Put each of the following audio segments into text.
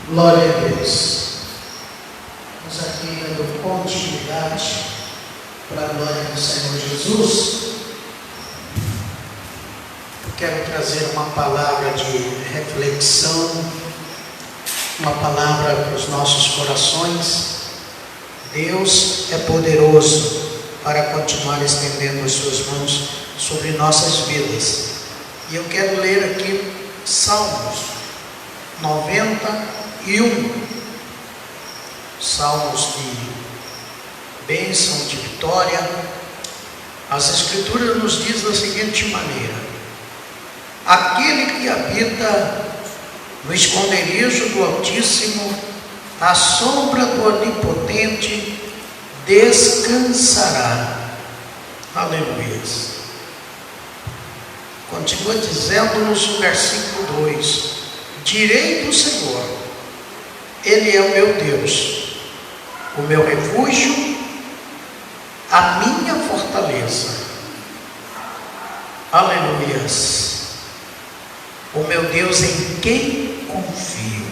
Glória a Deus. Estamos aqui dando continuidade para a glória do Senhor Jesus. Quero trazer uma palavra de reflexão, uma palavra para os nossos corações. Deus é poderoso para continuar estendendo as suas mãos sobre nossas vidas. E eu quero ler aqui Salmos 91. Salmos de bênção, de vitória. As Escrituras nos diz da seguinte maneira: aquele que habita no esconderijo do Altíssimo, à sombra do Onipotente, descansará. Aleluia. Continua dizendo-nos o versículo 2: direi do Senhor, Ele é o meu Deus, o meu refúgio, a minha fortaleza. Aleluias. O meu Deus em quem confio.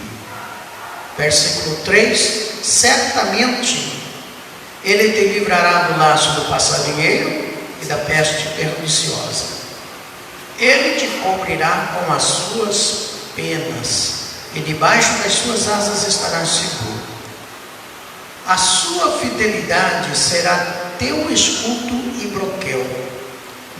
Versículo 3: certamente Ele te livrará do laço do passarinheiro e da peste perniciosa. Ele te cobrirá com as suas penas, e debaixo das suas asas estarás seguro. A sua fidelidade será teu escudo e broquel.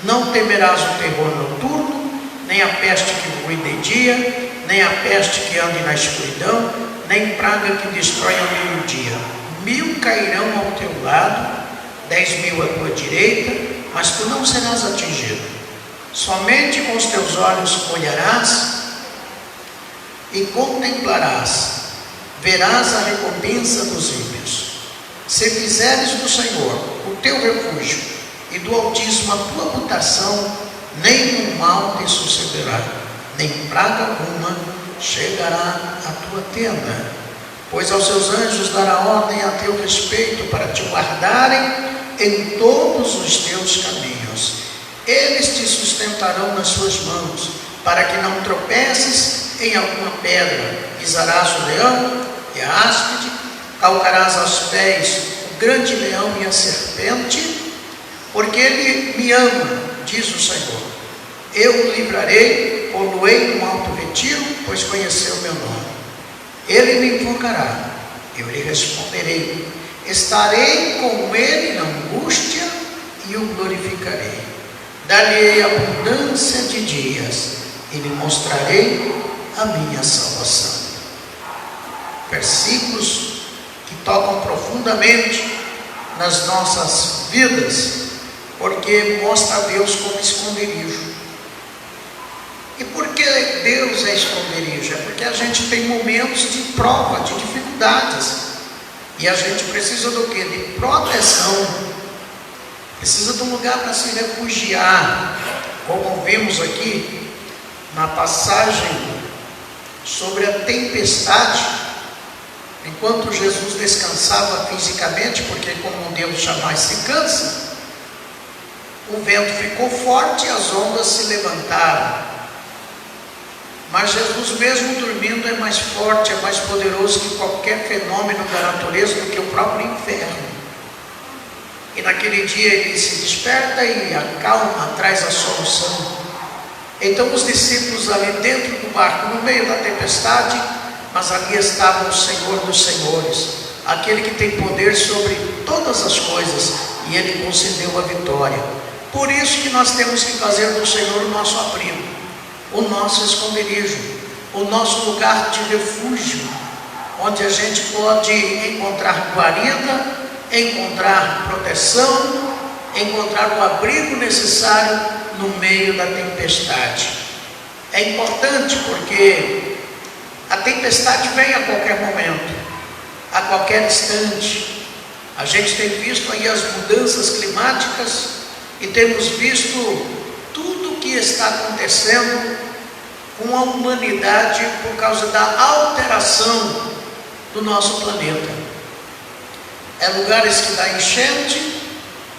Não temerás o terror noturno, nem a peste que voe de dia, nem a peste que ande na escuridão, nem praga que destrói ao meio-dia. 1000 cairão ao teu lado, 10.000 à tua direita, mas tu não serás atingido. Somente com os teus olhos olharás e contemplarás, verás a recompensa dos ímpios. Se fizeres do Senhor o teu refúgio e do Altíssimo a tua habitação, nenhum mal te sucederá, nem praga alguma chegará à tua tenda. Pois aos seus anjos dará ordem a teu respeito, para te guardarem em todos os teus caminhos. Eles te sustentarão nas suas mãos, para que não tropeces em alguma pedra. Pisarás o leão e a áspide, calcarás aos pés o grande leão e a serpente, porque Ele me ama, diz o Senhor. Eu o livrarei, pô-lo-ei num alto retiro, pois conheceu o meu nome. Ele me invocará, eu lhe responderei. Estarei com ele na angústia e o glorificarei. Dar-lhe abundância de dias e lhe mostrarei a minha salvação. Versículos que tocam profundamente nas nossas vidas, porque mostra a Deus como esconderijo. E por que Deus é esconderijo? É porque a gente tem momentos de prova, de dificuldades, e a gente precisa do quê? De proteção. Precisa de um lugar para se refugiar, como vimos aqui na passagem sobre a tempestade. Enquanto Jesus descansava fisicamente, porque como Deus jamais se cansa, o vento ficou forte e as ondas se levantaram. Mas Jesus, mesmo dormindo, é mais forte, é mais poderoso que qualquer fenômeno da natureza, do que o próprio inferno. E naquele dia ele se desperta e a calma traz a solução. Então os discípulos ali dentro do barco, no meio da tempestade, mas ali estava o Senhor dos Senhores, aquele que tem poder sobre todas as coisas, e Ele concedeu a vitória. Por isso que nós temos que fazer do Senhor o nosso abrigo, o nosso esconderijo, o nosso lugar de refúgio, onde a gente pode encontrar guarida, encontrar proteção, encontrar o abrigo necessário no meio da tempestade. É importante porque a tempestade vem a qualquer momento, a qualquer instante. A gente tem visto aí as mudanças climáticas e temos visto tudo o que está acontecendo com a humanidade por causa da alteração do nosso planeta. É lugares que dá enchente,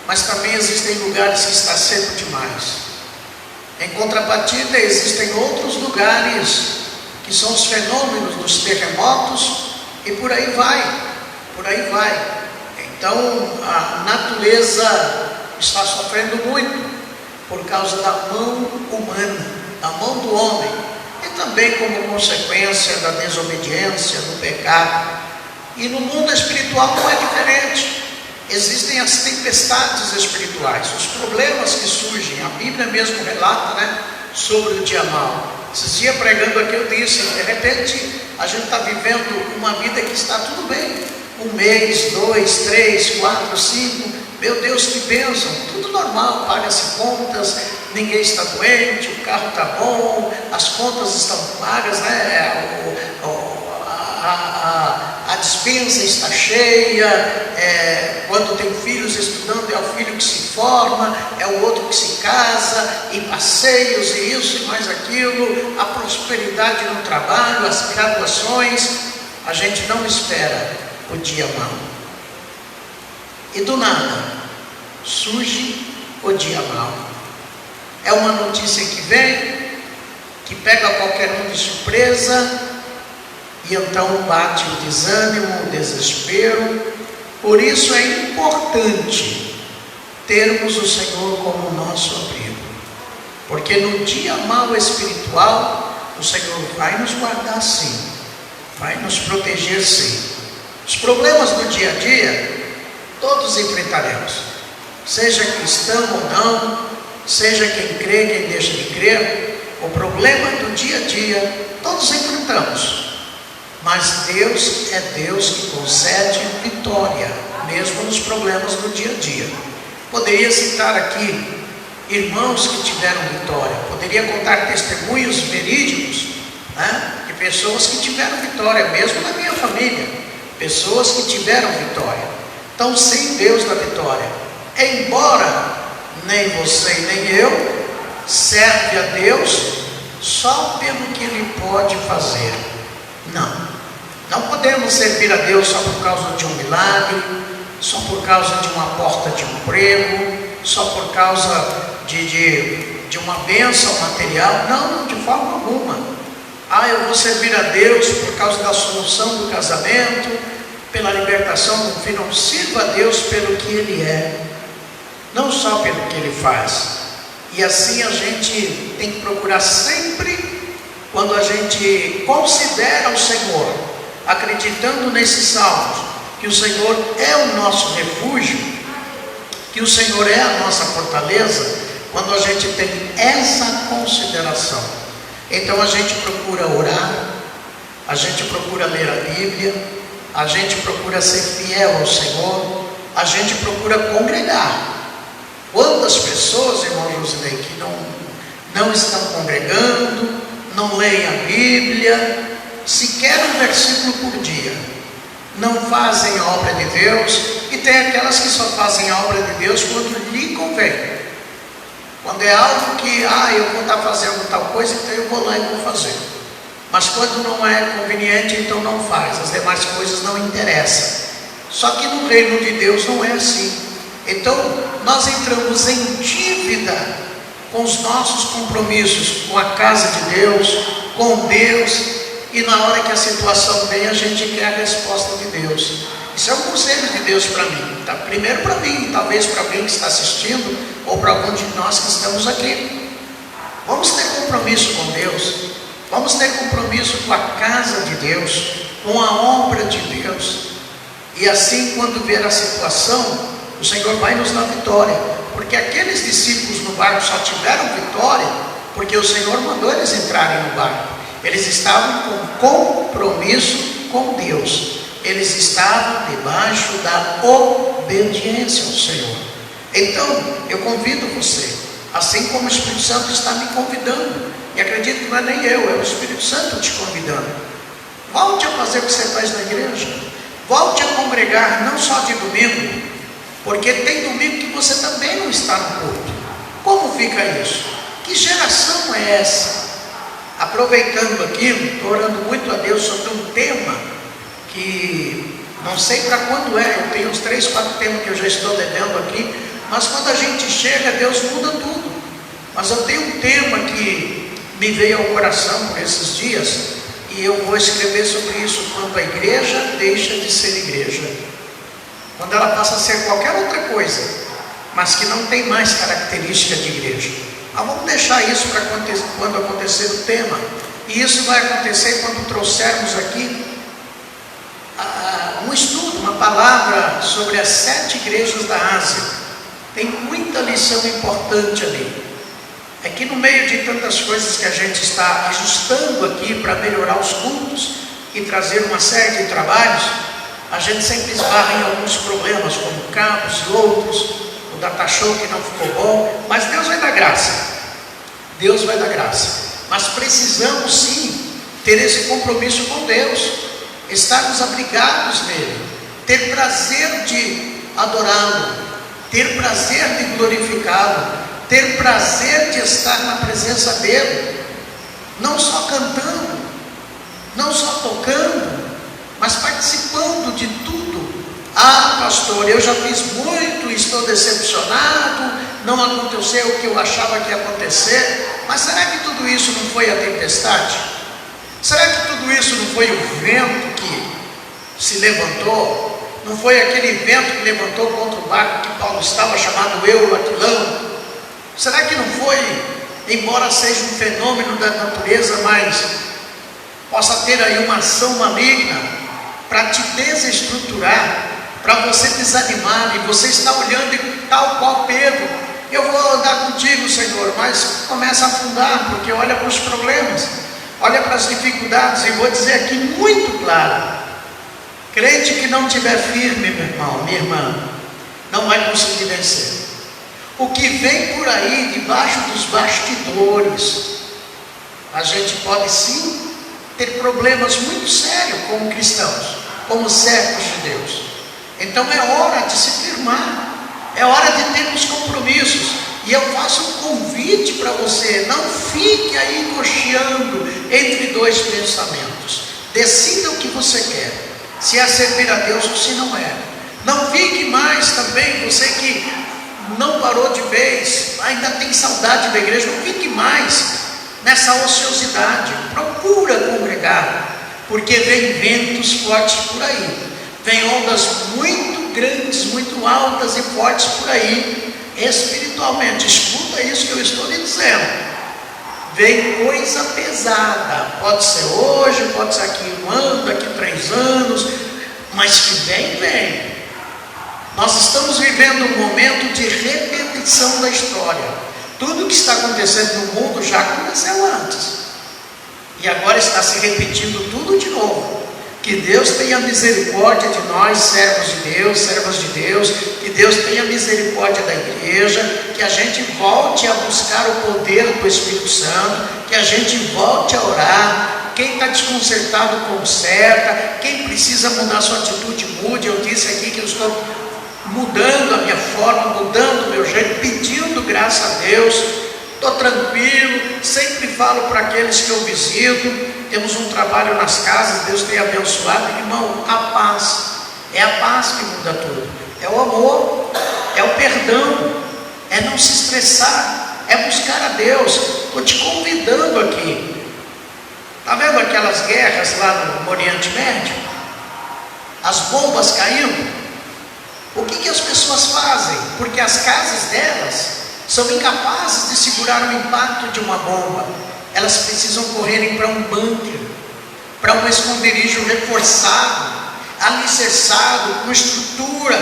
mas também existem lugares que está seco demais. Em contrapartida, existem outros lugares que são os fenômenos dos terremotos, e por aí vai, por aí vai. Então a natureza está sofrendo muito por causa da mão humana, da mão do homem, e também como consequência da desobediência, do pecado. E no mundo espiritual não é diferente. Existem as tempestades espirituais, os problemas que surgem. A Bíblia mesmo relata, sobre o dia mau. Esses dias pregando aqui eu disse, de repente a gente está vivendo uma vida que está tudo bem, 1 mês, 2, 3, 4, 5, meu Deus, que bênção, tudo normal, paga-se contas, ninguém está doente, o carro está bom, as contas estão pagas, a despensa está cheia, quando tem filhos estudando é o filho que se forma, é o outro que se casa, e passeios, e isso e mais aquilo, a prosperidade no trabalho, as graduações. A gente não espera o dia mau, e do nada surge o dia mau. É uma notícia que vem, que pega qualquer um de surpresa, e então bate o desânimo, o desespero. Por isso é importante termos o Senhor como nosso abrigo, porque no dia mau espiritual o Senhor vai nos guardar sim, vai nos proteger sim. Os problemas do dia a dia todos enfrentaremos, seja cristão ou não, seja quem crê, quem deixa de crer. O problema do dia a dia todos enfrentamos, mas Deus é Deus que concede vitória, mesmo nos problemas do dia a dia. Poderia citar aqui irmãos que tiveram vitória, poderia contar testemunhos verídicos, de pessoas que tiveram vitória, mesmo na minha família, pessoas que tiveram vitória. Então, sem Deus na vitória, embora nem você e nem eu serve a Deus só pelo que Ele pode fazer. Não podemos servir a Deus só por causa de um milagre, só por causa de uma porta de emprego, só por causa de uma bênção material. Não, de forma alguma. Eu vou servir a Deus por causa da solução do casamento, pela libertação do filho. Não, sirva a Deus pelo que Ele é, não só pelo que Ele faz. E assim a gente tem que procurar sempre, quando a gente considera o Senhor, acreditando nesses salmos, que o Senhor é o nosso refúgio, que o Senhor é a nossa fortaleza. Quando a gente tem essa consideração, então a gente procura orar, a gente procura ler a Bíblia, a gente procura ser fiel ao Senhor, a gente procura congregar. Quantas pessoas, irmão Josinei, que não estão congregando, não leem a Bíblia, sequer um versículo por dia, não fazem a obra de Deus, e tem aquelas que só fazem a obra de Deus quando lhe convém, quando é algo que, eu vou estar fazendo tal coisa, então eu vou lá e vou fazer. Mas quando não é conveniente, então não faz, as demais coisas não interessam. Só que no reino de Deus não é assim. Então nós entramos em dívida com os nossos compromissos, com a casa de Deus, com Deus, e na hora que a situação vem, a gente quer a resposta de Deus. Isso é um conselho de Deus para mim, tá? Primeiro para mim, talvez para alguém que está assistindo, ou para algum de nós que estamos aqui. Vamos ter compromisso com Deus, vamos ter compromisso com a casa de Deus, com a obra de Deus, e assim, quando vier a situação, o Senhor vai nos dar vitória, porque aqueles discípulos no barco só tiveram vitória porque o Senhor mandou eles entrarem no barco. Eles estavam com compromisso com Deus, eles estavam debaixo da obediência ao Senhor. Então eu convido você, assim como o Espírito Santo está me convidando, e acredito que não é nem eu, é o Espírito Santo te convidando. Volte a fazer o que você faz na igreja, volte a congregar, não só de domingo, porque tem domingo que você também não está no culto. Como fica isso? Que geração é essa? Aproveitando aqui, estou orando muito a Deus sobre um tema que não sei para quando é. Eu tenho uns 3, 4 temas que eu já estou devendo aqui, mas quando a gente chega, Deus muda tudo. Mas eu tenho um tema que me veio ao coração por esses dias, e eu vou escrever sobre isso, quando a igreja deixa de ser igreja, quando ela passa a ser qualquer outra coisa, mas que não tem mais característica de igreja. Mas vamos deixar isso para quando acontecer o tema, e isso vai acontecer quando trouxermos aqui um estudo, uma palavra sobre as 7 igrejas da Ásia. Tem muita lição importante ali. É que no meio de tantas coisas que a gente está ajustando aqui para melhorar os cultos e trazer uma série de trabalhos, a gente sempre esbarra em alguns problemas, como cabos e outros, o data show que não ficou bom, mas Deus vai dar graça. Deus vai dar graça. Mas precisamos sim ter esse compromisso com Deus, estarmos abrigados nele, ter prazer de adorá-lo, ter prazer de glorificá-lo, ter prazer de estar na presença dele, não só cantando, não só tocando, mas participando de tudo. Ah, pastor, eu já fiz muito, estou decepcionado, não aconteceu o que eu achava que ia acontecer. Mas será que tudo isso não foi a tempestade? Será que tudo isso não foi o vento que se levantou? Não foi aquele vento que levantou contra o barco que Paulo estava, chamado Eulaquilão? Será que não foi, embora seja um fenômeno da natureza, mas possa ter aí uma ação maligna para te desestruturar, para você desanimar, e você está olhando e tal qual Pedro, eu vou andar contigo, Senhor, mas começa a afundar, porque olha para os problemas, olha para as dificuldades, e vou dizer aqui muito claro: crente que não estiver firme, meu irmão, minha irmã, não vai conseguir vencer. O que vem por aí, debaixo dos bastidores, a gente pode sim ter problemas muito sérios como cristãos, como servos de Deus. Então é hora de se firmar, é hora de termos compromissos. E eu faço um convite para você: não fique aí cocheando entre dois pensamentos. Decida o que você quer, se é servir a Deus ou se não é. Não fique mais também, você que não parou de vez, ainda tem saudade da igreja, não fique mais nessa ociosidade. Procura congregar, porque vem ventos fortes por aí, vem ondas muito grandes, muito altas e fortes por aí, espiritualmente. Escuta isso que eu estou lhe dizendo. Vem coisa pesada, pode ser hoje, pode ser aqui 1 ano, daqui 3 anos, mas que vem. Nós estamos vivendo um momento de repetição da história. Tudo que está acontecendo no mundo já aconteceu antes, e agora está se repetindo tudo de novo. Que Deus tenha misericórdia de nós, servos de Deus, servas de Deus. Que Deus tenha misericórdia da igreja. Que a gente volte a buscar o poder do Espírito Santo. Que a gente volte a orar. Quem está desconcertado, conserta. Quem precisa mudar sua atitude, mude. Eu disse aqui que eu estou mudando a minha forma, mudando o meu jeito, pedindo graça a Deus. Estou tranquilo, sempre falo para aqueles que eu visito. Temos um trabalho nas casas, Deus tem abençoado. Irmão, a paz, é a paz que muda tudo. É o amor, é o perdão, é não se estressar, é buscar a Deus. Estou te convidando aqui. Está vendo aquelas guerras lá no Oriente Médio? As bombas caindo. O que as pessoas fazem? Porque as casas delas são incapazes de segurar o impacto de uma bomba. Elas precisam correrem para um bunker, para um esconderijo reforçado, alicerçado, com estrutura,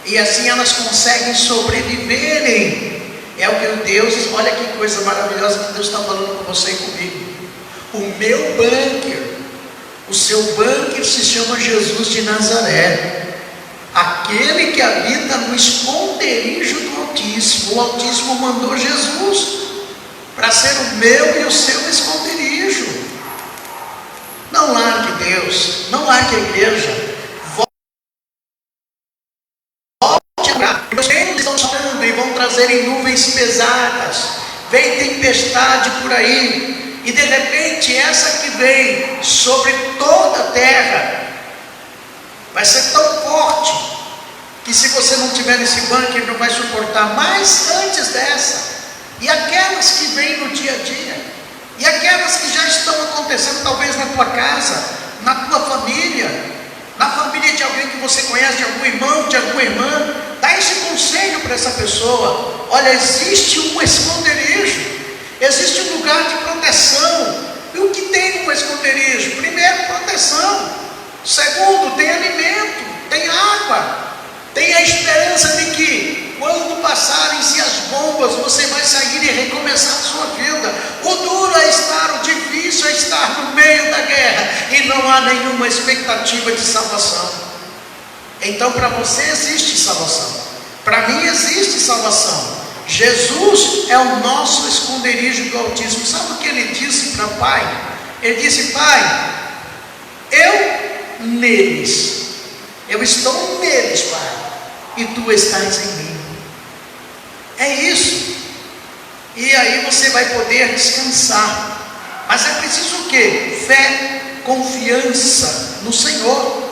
e assim elas conseguem sobreviverem. É o que Deus, olha que coisa maravilhosa que Deus está falando com você e comigo. O meu bunker, o seu bunker se chama Jesus de Nazaré. Aquele que habita no esconderijo do Altíssimo. O Altíssimo mandou Jesus para ser o meu e o seu esconderijo. Não largue Deus, não largue a igreja. Volte a orar. Os ventos estão chegando e vão trazer em nuvens pesadas. Vem tempestade por aí, e de repente essa que vem sobre toda a terra vai ser tão forte que, se você não tiver nesse bunker, não vai suportar. Mas antes dessa, e aquelas que vêm no dia a dia, e aquelas que já estão acontecendo talvez na tua casa, na tua família, na família de alguém que você conhece, de algum irmão, de alguma irmã. Dá esse conselho para essa pessoa: olha, existe um esconderijo, existe um lugar de proteção. E o que tem um esconderijo? Primeiro, proteção. Segundo, tem alimento, tem água, tem a esperança de que quando passarem-se as bombas, você vai sair e recomeçar a sua vida. O duro é estar, o difícil é estar no meio da guerra e não há nenhuma expectativa de salvação. Então para você existe salvação, para mim existe salvação. Jesus é o nosso esconderijo do Altíssimo. Sabe o que ele disse para o Pai? Ele disse: Pai, eu neles, eu estou neles, Pai, e tu estás em mim. É isso. E aí você vai poder descansar. Mas é preciso o quê? Fé, confiança no Senhor.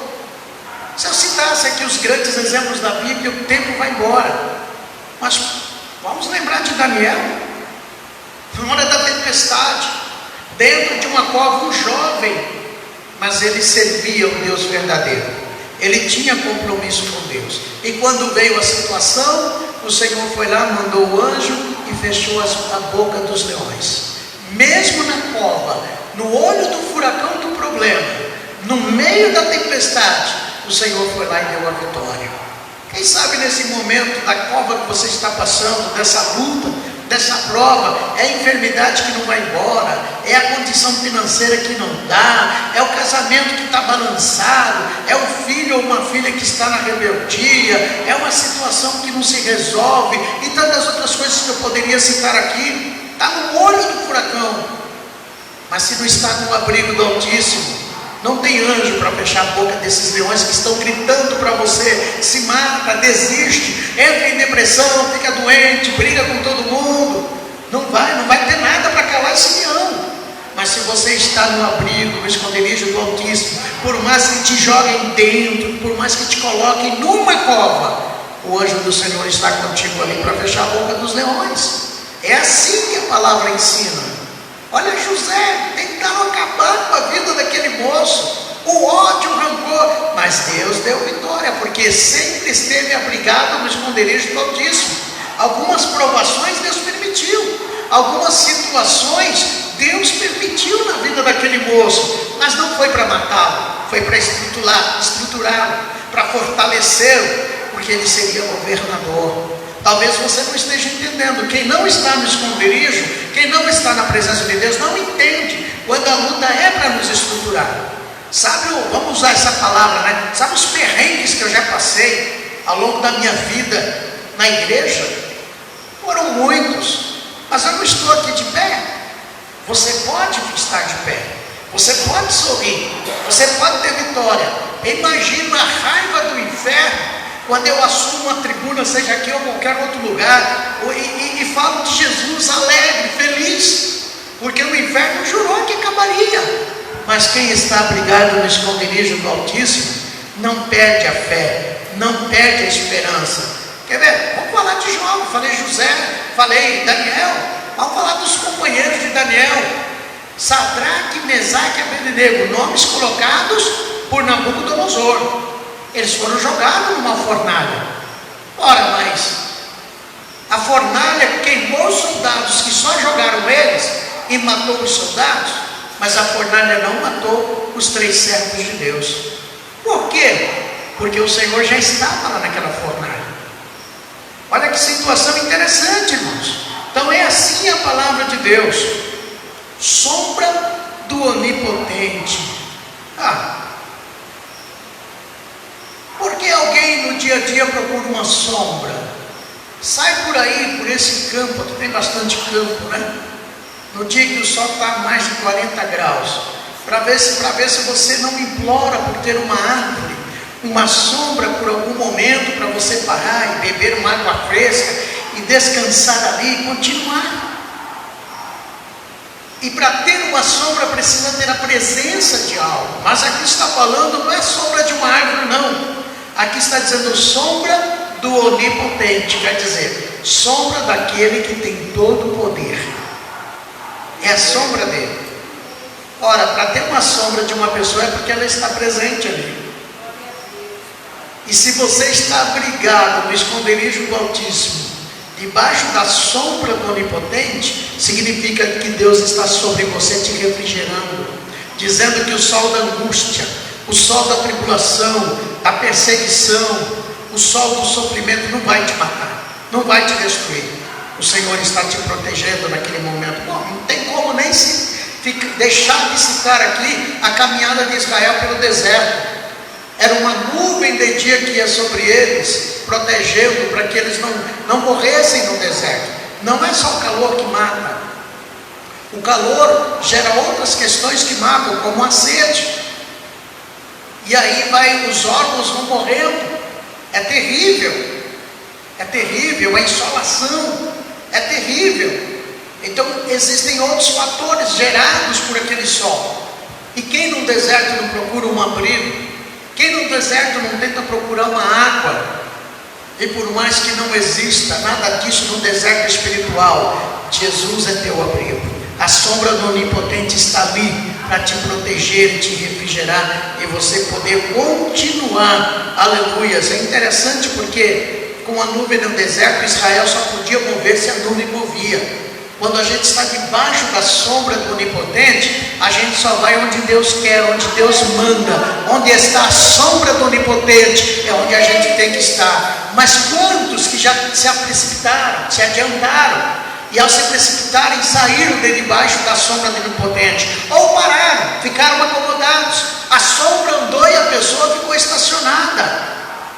Se eu citasse aqui os grandes exemplos da Bíblia, o tempo vai embora. Mas vamos lembrar de Daniel. Na hora da tempestade, dentro de uma cova, um jovem, mas ele servia o Deus verdadeiro. Ele tinha compromisso com Deus. E quando veio a situação, o Senhor foi lá, mandou o anjo e fechou a boca dos leões. Mesmo na cova, no olho do furacão do problema, no meio da tempestade, o Senhor foi lá e deu a vitória. Quem sabe nesse momento da cova que você está passando, dessa luta, dessa prova, é a enfermidade que não vai embora, é a condição financeira que não dá, é o casamento que está balançado, é o filho ou uma filha que está na rebeldia, é uma situação que não se resolve, e tantas outras coisas que eu poderia citar aqui. Está no olho do furacão, mas se não está no abrigo do Altíssimo, não tem anjo para fechar a boca desses leões que estão gritando para você: se mata, desiste, entra em depressão, fica doente, briga com todo mundo. Não vai ter nada para calar esse leão. Mas se você está no abrigo, no esconderijo do Altíssimo, por mais que te joguem dentro, por mais que te coloquem numa cova, o anjo do Senhor está contigo ali para fechar a boca dos leões. É assim que a palavra ensina. Olha José, tentaram acabar com a vida daquele moço, o ódio, o rancor, mas Deus deu vitória, porque sempre esteve abrigado no esconderijo do Altíssimo. Algumas provações Deus permitiu, algumas situações Deus permitiu na vida daquele moço, mas não foi para matá-lo, foi para estruturá-lo, para fortalecê-lo, porque ele seria governador. Talvez você não esteja entendendo. Quem não está no esconderijo, quem não está na presença de Deus, não entende quando a luta é para nos estruturar. Sabe, vamos usar essa palavra, né? Sabe os perrengues que eu já passei ao longo da minha vida na igreja? Foram muitos, mas eu não estou aqui de pé. Você pode estar de pé, você pode sorrir, você pode ter vitória. Imagina a raiva do inferno quando eu assumo uma tribuna, seja aqui ou qualquer outro lugar, e falo de Jesus alegre, feliz, porque o inferno jurou que acabaria. Mas quem está abrigado no esconderijo do Altíssimo não perde a fé, não perde a esperança. Quer ver? Vamos falar de Jó. Falei José, falei Daniel. Vamos falar dos companheiros de Daniel: Sadraque, Mesaque e Abednego, nomes colocados por Nabucodonosor. Eles foram jogados numa fornalha. Ora, mas a fornalha queimou os soldados que só jogaram eles e matou os soldados, mas a fornalha não matou os 3 servos de Deus. Por quê? Porque o Senhor já estava lá naquela fornalha. Olha que situação interessante, irmãos. Então é assim a palavra de Deus: sombra do onipotente. Por que alguém no dia a dia procura uma sombra? Sai por aí, por esse campo, aqui tem bastante campo, né? No dia que o sol está a mais de 40 graus, para ver se você não implora por ter uma árvore, uma sombra por algum momento, para você parar e beber uma água fresca e descansar ali e continuar. E para ter uma sombra precisa ter a presença de algo. Mas aqui está falando, não é sombra de uma árvore, não. Aqui está dizendo sombra do onipotente, quer dizer, sombra daquele que tem todo o poder. É a sombra dele. Ora, para ter uma na sombra de uma pessoa é porque ela está presente ali. E se você está abrigado no esconderijo do Altíssimo, debaixo da sombra do Onipotente, significa que Deus está sobre você te refrigerando, dizendo que o sol da angústia, o sol da tribulação, da perseguição, o sol do sofrimento não vai te matar, não vai te destruir. O Senhor está te protegendo naquele momento. Bom, não tem como nem deixar de citar aqui a caminhada de Israel pelo deserto. Era uma nuvem de dia que ia sobre eles, protegendo para que eles não morressem no deserto. Não é só o calor que mata. O calor gera outras questões que matam, como a sede. E aí os órgãos vão morrendo. É terrível. É terrível. A insolação é terrível. Então existem outros fatores gerados por aquele sol. E quem no deserto não procura um abrigo? Quem no deserto não tenta procurar uma água? E por mais que não exista nada disso no deserto espiritual, Jesus é teu abrigo. A sombra do Onipotente está ali para te proteger, te refrigerar e você poder continuar. Aleluias. É interessante porque com a nuvem no deserto, Israel só podia mover se a nuvem movia. Quando a gente está debaixo da sombra do Onipotente, a gente só vai onde Deus quer, onde Deus manda. Onde está a sombra do Onipotente é onde a gente tem que estar. Mas quantos que já se precipitaram, se adiantaram, e ao se precipitarem saíram de debaixo da sombra do Onipotente, ou pararam, ficaram acomodados. A sombra andou e a pessoa ficou estacionada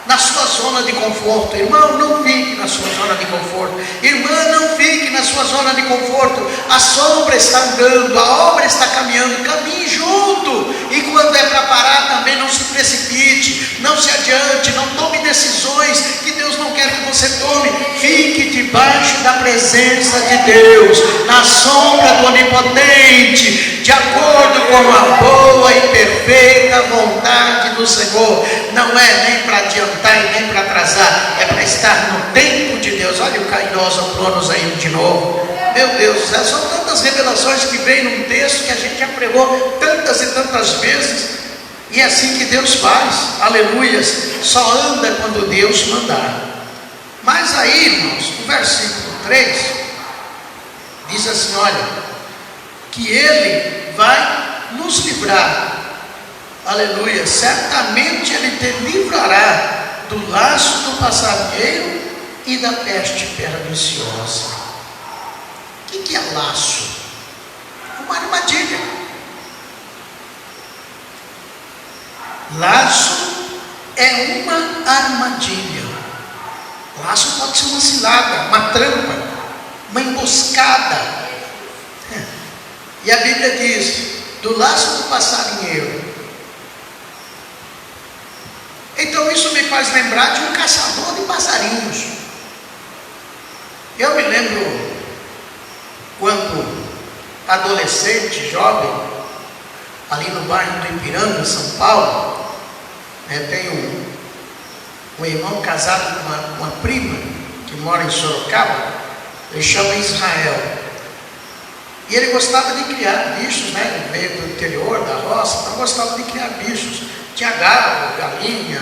na sua zona de conforto. Irmão, não fique na sua zona de conforto. Irmã, não fique na sua zona de conforto. A sombra está andando, a obra está caminhando. Caminhe junto. E quando é para parar também, não se precipite, não se adiante, não tome decisões que Deus não quer que você tome. Fique debaixo da presença de Deus, na sombra do Onipotente, de acordo com a boa e perfeita vontade do Senhor. Não é nem para adiantar e nem para atrasar, é para estar no tempo de Deus. Olha o Kairos Cronos aí de novo. Meu Deus, são tantas revelações que vem num texto que a gente já pregou tantas e tantas vezes. E é assim que Deus faz. Aleluias. Só anda quando Deus mandar. Mas aí, irmãos, o versículo 3 diz assim: olha, que Ele vai nos livrar. Aleluia. Certamente Ele te livrará do laço do passarinheiro e da peste perniciosa. O que é laço? Uma armadilha. Laço é uma armadilha. Laço pode ser uma cilada, uma trampa, uma emboscada. E a Bíblia diz: do laço do passarinheiro. Então isso me faz lembrar de um caçador de passarinhos. Eu me lembro quando adolescente, jovem, ali no bairro do Ipiranga, São Paulo, tenho um irmão casado com uma prima que mora em Sorocaba. Ele chama Israel. E ele gostava de criar bichos, né? Ele veio do interior, da roça, então gostava de criar bichos. Tinha galo, galinha,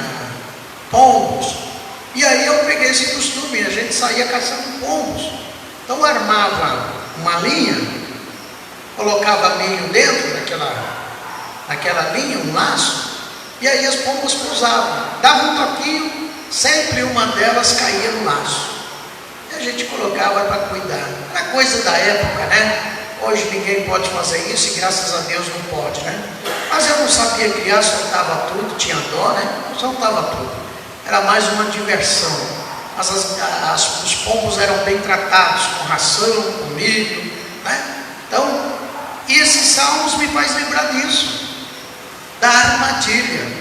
pombos. E aí eu peguei esse costume, a gente saía caçando pombos. Então armava uma linha, colocava milho dentro daquela linha, um laço, e aí as pombas pousavam. Dava um toquinho, sempre uma delas caía no laço. E a gente colocava para cuidar. Era coisa da época, né? Hoje ninguém pode fazer isso e graças a Deus não pode, né? Mas eu não sabia criar, soltava tudo, tinha dó, né? Eu soltava tudo. Era mais uma diversão. Mas os pombos eram bem tratados, com ração, com milho, né? Então, esses salmos me faz lembrar disso, da armadilha.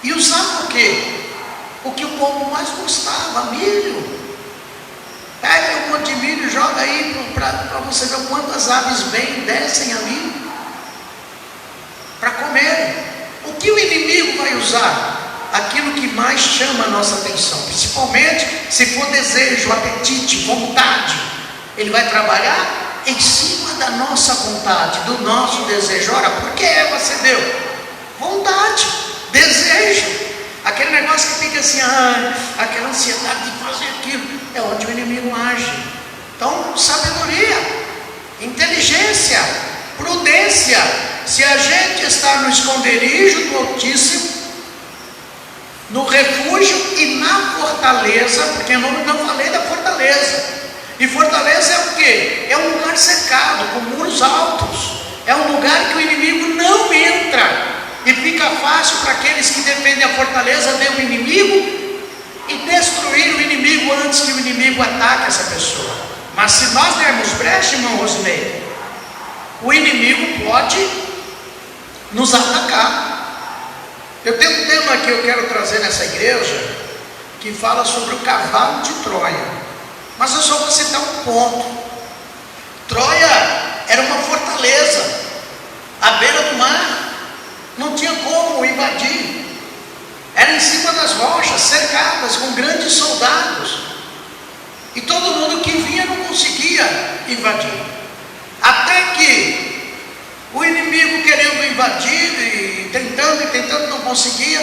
E usar o quê? O que o pombo mais gostava, milho. Pega um monte de milho e joga aí para você ver quantas aves vêm, descem ali para comerem. O que o inimigo vai usar? Aquilo que mais chama a nossa atenção, principalmente se for desejo, apetite, vontade. Ele vai trabalhar em cima da nossa vontade, do nosso desejo. Ora, por que Eva se Vontade, desejo, aquele negócio que fica assim, aquela ansiedade de fazer aquilo, é onde o inimigo age. Então, sabedoria, inteligência, prudência. Se a gente está no esconderijo do Altíssimo, no refúgio e na fortaleza, porque eu não falei da fortaleza, e fortaleza é o quê? É um lugar cercado, com muros altos, é um lugar que o inimigo não entra, e fica fácil para aqueles que defendem a fortaleza ver o inimigo e destruir o inimigo antes que o inimigo ataque essa pessoa. Mas se nós dermos brecha, irmão Rosinei, o inimigo pode nos atacar. Eu tenho um tema que eu quero trazer nessa igreja, que fala sobre o cavalo de Troia, mas eu só vou citar um ponto. Troia era uma fortaleza à beira do mar, não tinha como invadir, era em cima das rochas, cercadas com grandes soldados, e todo mundo que vinha não conseguia invadir, até que o inimigo querendo invadir e tentando não conseguia,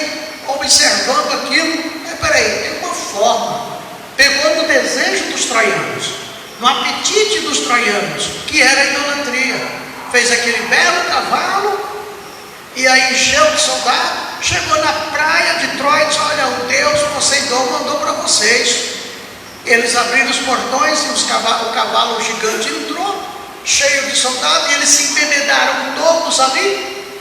observando aquilo, peraí, tem uma forma, pegou no desejo dos troianos, no apetite dos troianos, que era a idolatria, fez aquele belo cavalo, e aí encheu de soldado, chegou na praia de Troia e disse: olha, o Deus Poseidon mandou para vocês. Eles abriram os portões e o cavalo gigante entrou, cheio de soldados, e eles se embebedaram todos ali.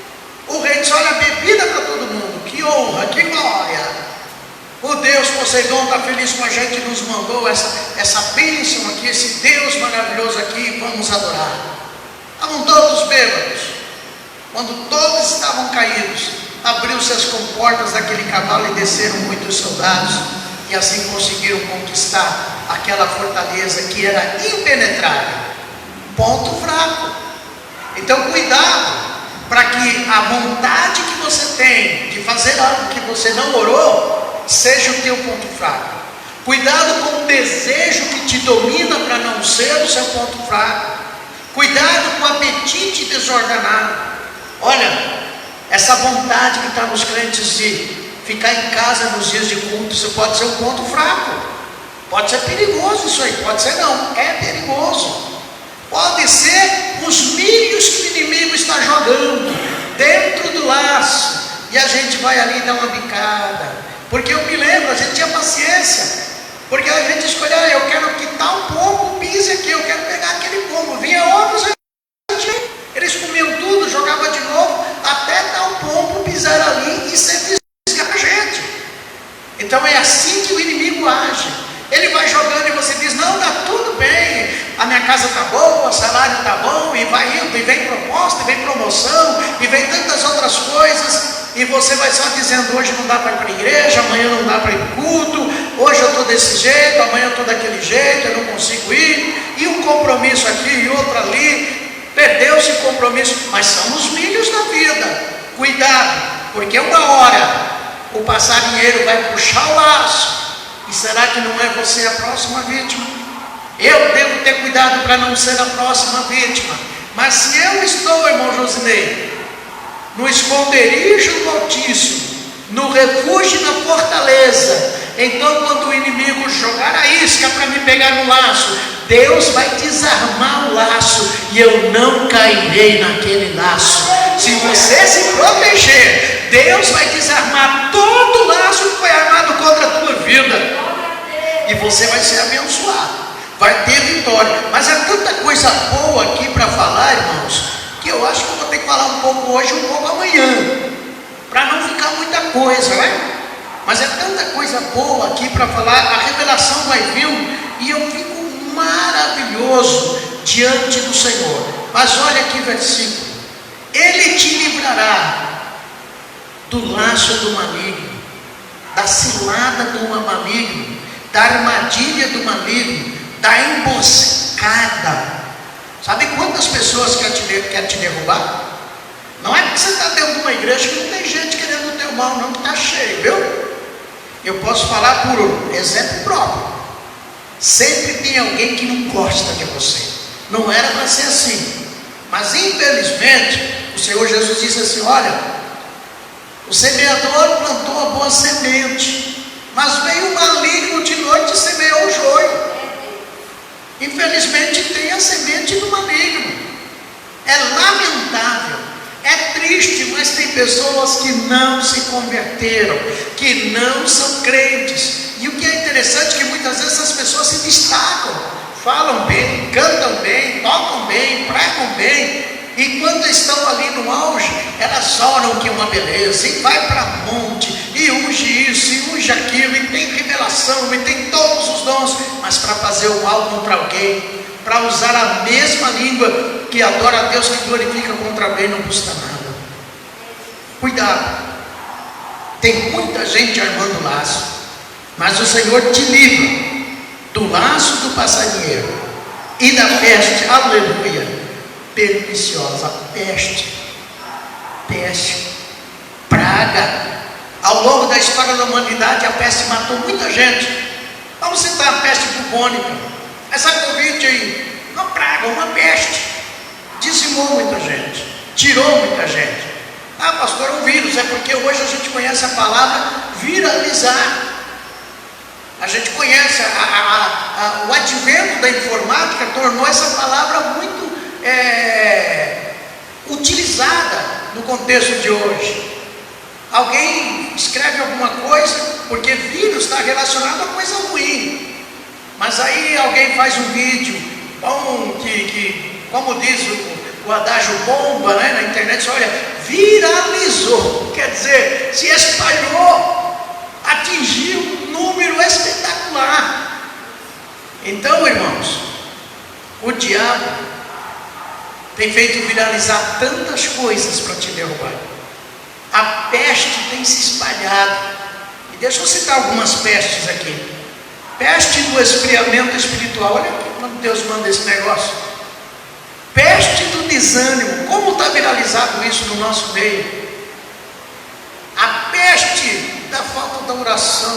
O rei disse: olha, bebida para todo mundo, que honra, que glória. O Deus Poseidon está feliz com a gente, nos mandou essa bênção aqui, esse Deus maravilhoso aqui, vamos adorar. Estavam todos bêbados. Quando todos estavam caídos, abriu-se as comportas daquele cavalo e desceram muitos soldados, e assim conseguiram conquistar aquela fortaleza que era impenetrável. Ponto fraco. Então cuidado, para que a vontade que você tem de fazer algo que você não orou, seja o teu ponto fraco. Cuidado com o desejo que te domina para não ser o seu ponto fraco. Cuidado com o apetite desordenado. Olha, essa vontade que está nos crentes de ficar em casa nos dias de culto, isso pode ser um ponto fraco, pode ser perigoso isso aí, pode ser não, é perigoso. Pode ser os milhos que o inimigo está jogando dentro do laço, e a gente vai ali dar uma bicada, porque eu me lembro, a gente tinha paciência, porque a gente escolhia, eu quero que tal pombo pise aqui, eu quero pegar aquele pombo, vinha outros, eles comiam tudo, jogavam de novo, até tal pombo pisar ali e ser fisgar a gente. Então é assim que o inimigo age. Ele vai jogando e você diz: não, dá tudo bem, a minha casa está boa, o salário está bom, e vai indo, e vem proposta, e vem promoção, e vem tantas outras coisas, e você vai só dizendo: hoje não dá para ir para a igreja, amanhã não dá para ir para o culto, hoje eu estou desse jeito, amanhã eu estou daquele jeito, eu não consigo ir, e um compromisso aqui e outro ali. Perdeu-se o compromisso, mas são os milhos da vida. Cuidado, porque uma hora o passarinheiro vai puxar o laço, e será que não é você a próxima vítima? Eu devo ter cuidado para não ser a próxima vítima. Mas se eu estou, irmão Josinei, no esconderijo do Altíssimo, no refúgio na fortaleza, então quando o inimigo jogar a isca para me pegar no laço, Deus vai desarmar o laço e eu não cairei naquele laço. Se você se proteger, Deus vai desarmar todo o laço que foi armado contra a tua vida, e você vai ser abençoado, vai ter vitória. Mas há tanta coisa boa aqui para falar, irmãos, que eu acho que eu vou ter que falar um pouco hoje, um pouco amanhã, para não ficar muita coisa, né? Mas é tanta coisa boa aqui para falar, a revelação vai vir, e eu fico maravilhoso diante do Senhor. Mas olha aqui o versículo: Ele te livrará do laço do maligno, da cilada do maligno, da armadilha do maligno, da emboscada. Sabe quantas pessoas querem te derrubar? Não é porque você está dentro de uma igreja que não tem gente querendo o teu mal, não, que está cheio, viu? Eu posso falar por exemplo próprio. Sempre tem alguém que não gosta de você. Não era para ser assim, mas infelizmente o Senhor Jesus disse assim: olha, O semeador plantou a boa semente, mas veio o maligno de noite e semeou o joio. Infelizmente tem a semente do maligno. É lamentável, é triste, mas tem pessoas que não se converteram, que não são crentes. E o que é interessante é que muitas vezes essas pessoas se destacam, falam bem, cantam bem, tocam bem, pregam bem. E quando estão ali no auge, elas oram que é uma beleza, e vai para monte, e unge isso, e unge aquilo, e tem revelação, e tem todos os dons, mas para fazer o mal contra alguém, para usar a mesma língua que adora a Deus, que glorifica contra alguém, não custa nada. Cuidado, tem muita gente armando laço, mas o Senhor te livra do laço do passarinheiro e da peste, aleluia, perniciosa, peste, praga. Ao longo da história da humanidade, a peste matou muita gente. Vamos citar a peste bubônica. Essa Covid aí, uma praga, uma peste, dizimou muita gente, tirou muita gente. Ah, pastor, é um vírus. É porque hoje a gente conhece a palavra viralizar. A gente conhece o advento da informática, tornou essa palavra muito utilizada no contexto de hoje. Alguém escreve alguma coisa, porque vírus está relacionado a coisa ruim, mas aí alguém faz um vídeo que como diz o adágio bomba, né, na internet, olha, viralizou, quer dizer, se espalhou, atingiu um número espetacular. Então, irmãos, o diabo tem feito viralizar tantas coisas para te derrubar. A peste tem se espalhado. E deixa eu citar algumas pestes aqui. Peste do esfriamento espiritual. Olha aqui quando Deus manda esse negócio. Peste do desânimo. Como está viralizado isso no nosso meio? A peste da falta da oração.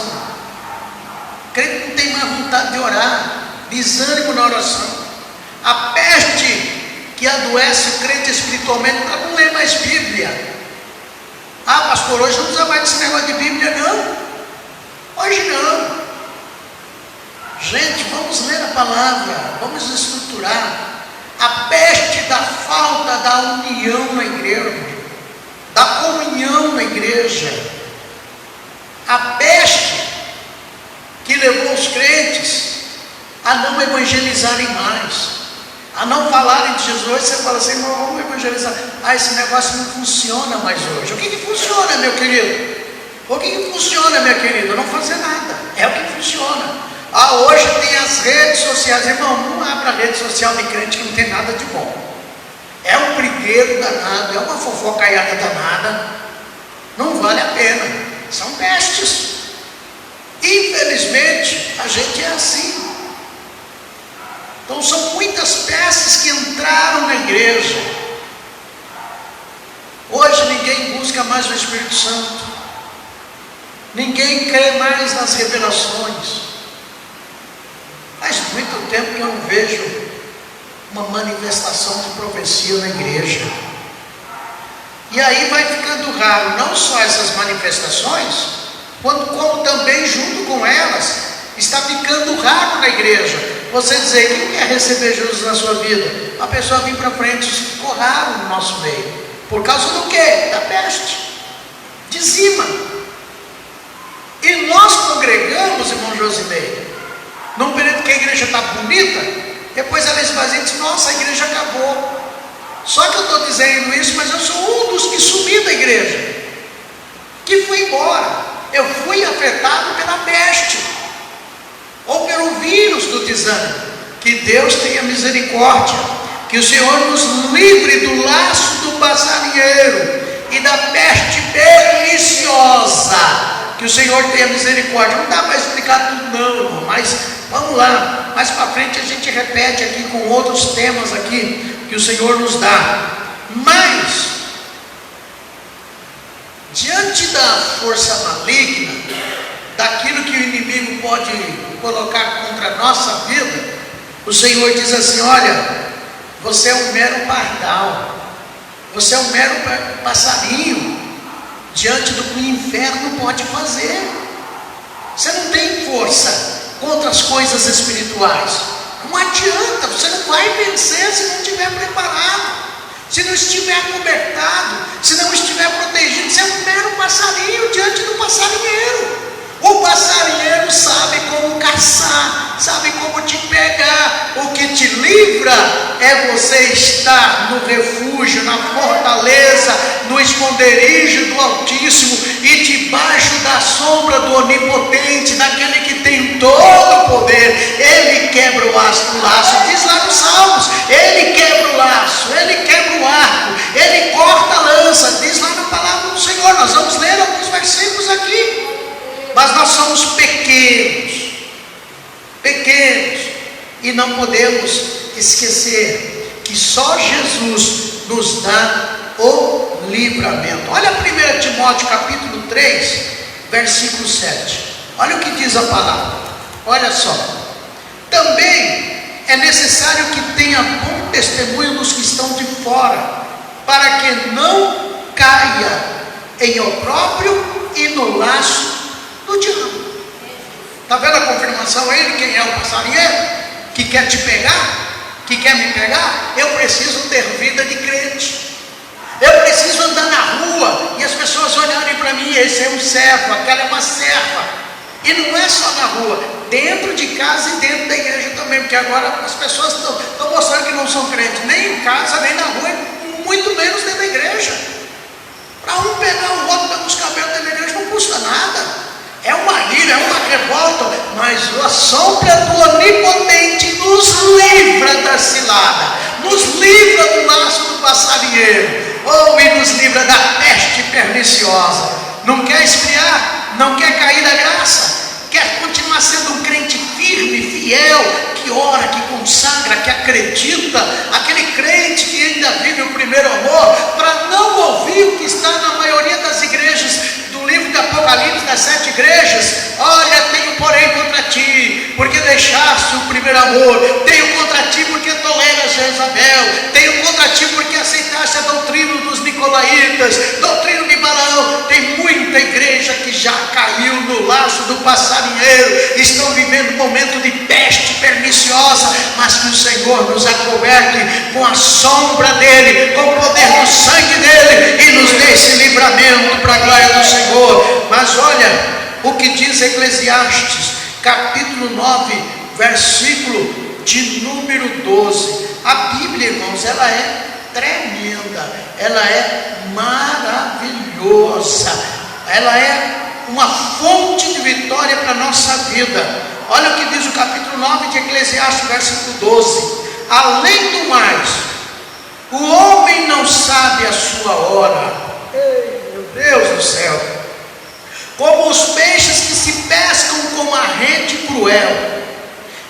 O crente não tem mais vontade de orar. Desânimo na oração. A peste que adoece o crente espiritualmente para não ler mais Bíblia. Ah, pastor, hoje não precisa mais desse negócio de Bíblia, não. Hoje não. Gente, vamos ler a palavra, vamos estruturar. A peste da falta da união na igreja, da comunhão na igreja. A peste que levou os crentes a não evangelizarem mais, a não falarem de Jesus. Você fala assim, irmão, vamos evangelizar. Ah, esse negócio não funciona mais hoje. O que funciona, meu querido? O que funciona, minha querida? Não fazer nada, é o que funciona. Ah, hoje tem as redes sociais. Irmão, não abra a rede social de crente que não tem nada de bom. É um brigueiro danado, é uma fofocaiada danada. Não vale a pena, são pestes. Infelizmente, a gente é assim. Então são muitas pestes que entraram na igreja. Hoje ninguém busca mais o Espírito Santo, ninguém crê mais nas revelações. Faz muito tempo que eu não vejo uma manifestação de profecia na igreja. E aí vai ficando raro, não só essas manifestações, como também junto com elas, está ficando raro na igreja. Você dizer, quem quer receber Jesus na sua vida? A pessoa vir para frente, isso ficou raro no nosso meio. Por causa do quê? Da peste. Dizima. E nós congregamos, irmão Josimei, num período que a igreja está bonita, depois ela esvazia e diz, nossa, a igreja acabou. Só que eu estou dizendo isso, mas eu sou um dos que subi da igreja, que fui embora. Eu fui afetado pela peste, ou pelo vírus do desânimo. Que Deus tenha misericórdia, que o Senhor nos livre do laço do passarinheiro e da peste perniciosa. Que o Senhor tenha misericórdia. Não dá para explicar tudo não, irmão, mas vamos lá, mais para frente a gente repete aqui com outros temas aqui que o Senhor nos dá. Mas diante da força maligna, daquilo que o inimigo pode colocar contra a nossa vida, o Senhor diz assim, olha, você é um mero pardal, você é um mero passarinho, diante do que o inferno pode fazer. Você não tem força contra as coisas espirituais. Não adianta, você não vai vencer se não estiver preparado, se não estiver acobertado, se não estiver protegido. Você é um mero passarinho diante do passarinheiro. O passarinheiro sabe como caçar, sabe como te pegar. O que te livra é você estar no refúgio, na fortaleza, no esconderijo do Altíssimo e debaixo da sombra do Onipotente, daquele que tem todo o poder. Ele quebra o laço, diz lá nos Salmos, ele quebra o laço, ele quebra o arco, ele corta a lança, diz lá na palavra do Senhor. Nós vamos ler alguns versículos aqui. Mas nós somos pequenos, e não podemos esquecer que só Jesus nos dá o livramento. Olha 1 Timóteo capítulo 3, versículo 7. Olha o que diz a palavra. Olha só. Também é necessário que tenha bom testemunho dos que estão de fora, para que não caia em opróbrio e no laço do diabo. Está vendo a confirmação aí de quem é o passarinheiro? Que quer te pegar? Que quer me pegar? Eu preciso ter vida de crente. Eu preciso andar na rua e as pessoas olharem para mim: esse é um servo, aquela é uma serva. E não é só na rua, dentro de casa e dentro da igreja também, porque agora as pessoas estão mostrando que não são crentes, nem em casa, nem na rua, muito menos dentro da igreja. Para um pegar o outro pelos cabelos dentro da igreja não custa nada. É uma ira, é uma revolta, mas a sombra do Onipotente nos livra da cilada, nos livra do laço do passarinheiro, e nos livra da peste perniciosa. Não quer esfriar? Não quer cair da graça? Quer continuar sendo um crente firme, fiel, que ora, que consagra, que acredita, aquele crente que ainda vive o primeiro amor, para não ouvir o que está na maioria das igrejas do livro de Apocalipse, das 7 igrejas? Olha, tenho porém contra ti, porque deixaste o primeiro amor. Tenho contra ti porque toleras Jezabel. Tenho contra ti porque aceitaste a doutrina dos nicolaítas, doutrina de Balaão. Tem muita igreja que já caiu no laço do passarinheiro, estão vivendo um momento de peste perniciosa, mas que o Senhor nos acoberte com a sombra dele, com o poder do sangue dele, e nos dê esse livramento para a glória do Senhor. Mas olha o que diz Eclesiastes capítulo 9, versículo de número 12. A Bíblia, irmãos, ela é tremenda, ela é maravilhosa, ela é uma fonte de vitória para a nossa vida. Olha o que diz o capítulo 9 de Eclesiastes, versículo 12. Além do mais, o homem não sabe a sua hora. Ei, meu Deus do céu! Como os peixes que se pescam com uma rede cruel,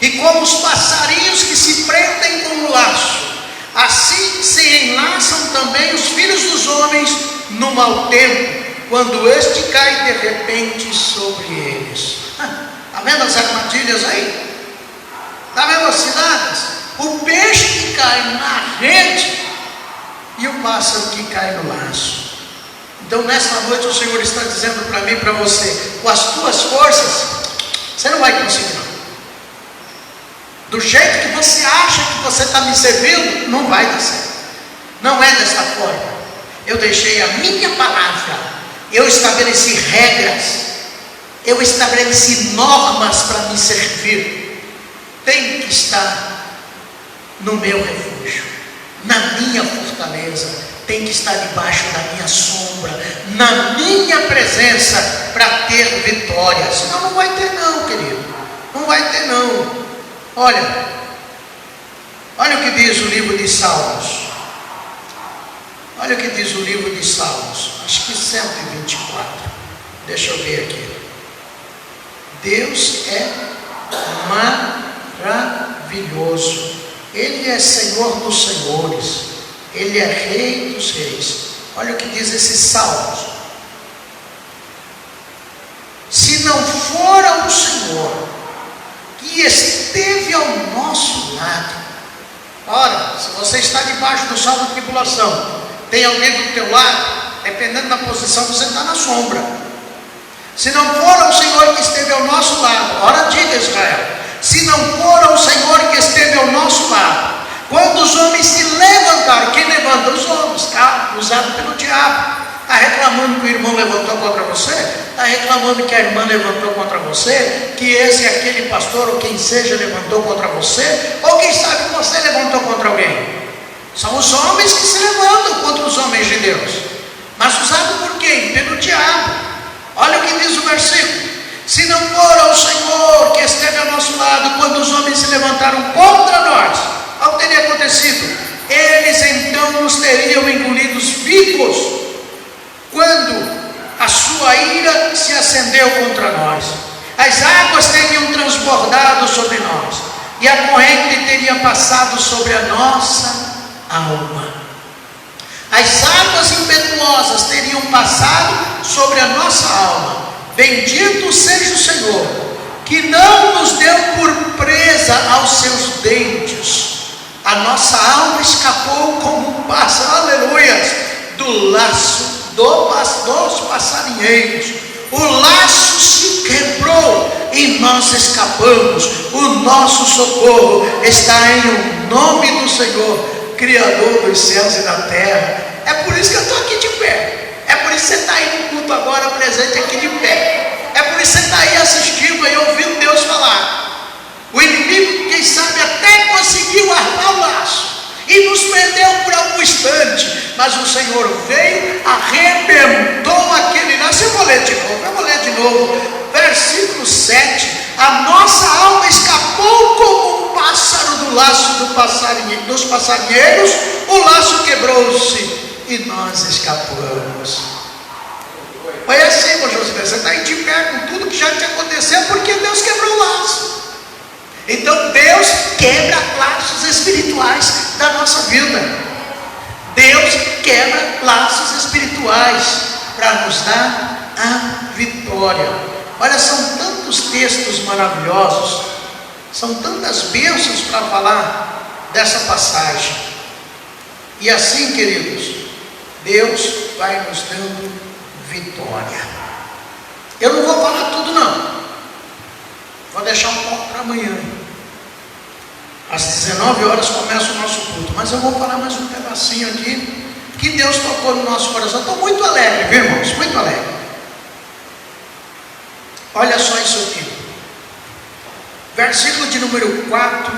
e como os passarinhos que se prendem com um laço, assim se enlaçam também os filhos dos homens no mau tempo, quando este cai de repente sobre eles. Está vendo as armadilhas aí? Está vendo as ciladas? O peixe que cai na rede e o pássaro que cai no laço. Então nesta noite o Senhor está dizendo para mim e para você: com as tuas forças você não vai conseguir não. Do jeito que você acha que você está me servindo, não vai dar certo. Não é dessa forma. Eu deixei a minha palavra, eu estabeleci regras, eu estabeleci normas para me servir. Tem que estar no meu refúgio, na minha fortaleza, tem que estar debaixo da minha sombra, na minha presença, para ter vitória. Senão não vai ter não, querido, não vai ter não. Olha o que diz o livro de Salmos. Olha o que diz o livro de Salmos, acho que 124. Deixa eu ver aqui. Deus é maravilhoso. Ele é Senhor dos senhores. Ele é Rei dos reis. Olha o que diz esse Salmos. Se não for ao Senhor que esteve ao nosso lado. Ora, se você está debaixo do sol da tribulação, tem alguém do teu lado, é dependendo da posição, você está na sombra. Se não for o Senhor que esteve ao nosso lado, ora diga Israel, se não for o Senhor que esteve ao nosso lado, quando os homens se levantaram, quem levanta? Os homens, tá? Usado pelo diabo. Está reclamando que o irmão levantou contra você? Está reclamando que a irmã levantou contra você? Que esse, aquele pastor ou quem seja levantou contra você? Ou quem sabe que você levantou contra alguém? São os homens que se levantam contra os homens de Deus. Mas usado por quem? Pelo diabo. Olha o que diz o versículo. Se não for o Senhor que esteve ao nosso lado, quando os homens se levantaram contra nós, o que teria acontecido? Eles então nos teriam engolidos vivos, quando a sua ira se acendeu contra nós. As águas teriam transbordado sobre nós, e a corrente teria passado sobre a nossa alma. As águas impetuosas teriam passado sobre a nossa alma. Bendito seja o Senhor, que não nos deu por presa aos seus dentes. A nossa alma escapou como um pássaro, aleluia, do laço dos passarinheiros. O laço se quebrou e nós escapamos. O nosso socorro está em o nome do Senhor, Criador dos céus e da terra. É por isso que eu estou aqui de pé. É por isso que você está aí no culto agora, presente aqui de pé. É por isso que você está aí assistindo e ouvindo Deus falar. O inimigo, quem sabe, até conseguiu armar o laço e nos prendeu por algum instante, mas o Senhor veio, arrebentou aquele laço. Eu vou ler de novo, versículo 7. A nossa alma escapou como um pássaro do laço dos passarinheiros. O laço quebrou-se e nós escapamos. Foi assim, irmão José, você está aí de pé com tudo que já te aconteceu, porque Deus quebrou o laço. Então Deus quebra laços espirituais da nossa vida. Deus quebra laços espirituais para nos dar a vitória. Olha, são tantos textos maravilhosos, são tantas bênçãos para falar dessa passagem. E assim, queridos, Deus vai nos dando vitória. Eu não vou falar tudo não, vou deixar um pouco para amanhã. Às 19 horas começa o nosso culto, mas eu vou falar mais um pedacinho aqui, que Deus tocou no nosso coração. Estou muito alegre, viu, irmãos? Muito alegre. Olha só isso aqui, versículo de número 4,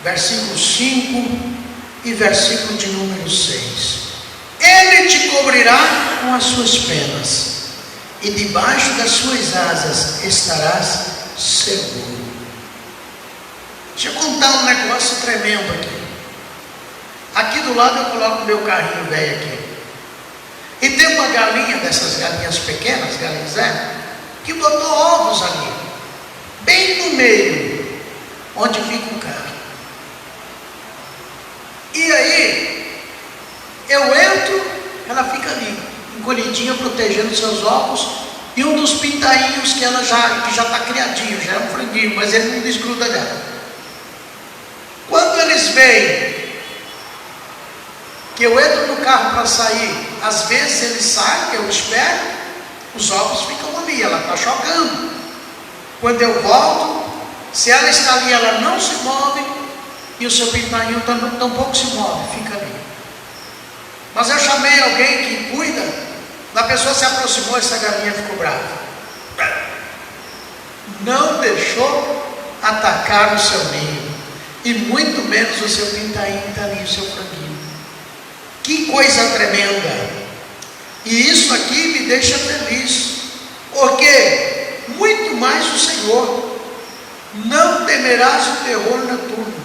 versículo 5 e versículo de número 6. Ele te cobrirá com as suas penas, e debaixo das suas asas estarás seguro. Deixa eu contar um negócio tremendo aqui. Aqui do lado eu coloco o meu carrinho velho aqui, e tem uma galinha, dessas galinhas pequenas, galinzé, que botou ovos ali, bem no meio, onde fica o carro. E aí, eu entro, ela fica ali, encolhidinha, protegendo seus ovos, e um dos pintainhos que ela que já está criadinho, já é um franguinho, mas ele não desgruda dela. Quando eles veem que eu entro no carro para sair, às vezes eles saem, eu espero, os ovos ficam ali, ela está jogando. Quando eu volto, se ela está ali, ela não se move, e o seu pintainho tampouco se move, fica ali. Mas eu chamei alguém que cuida, a pessoa se aproximou, essa galinha ficou brava, não deixou atacar o seu ninho, e muito menos o seu pintainho está ali, o seu franguinho. Que coisa tremenda! E isso aqui me deixa feliz, porque muito mais o Senhor. Não temerás o terror noturno,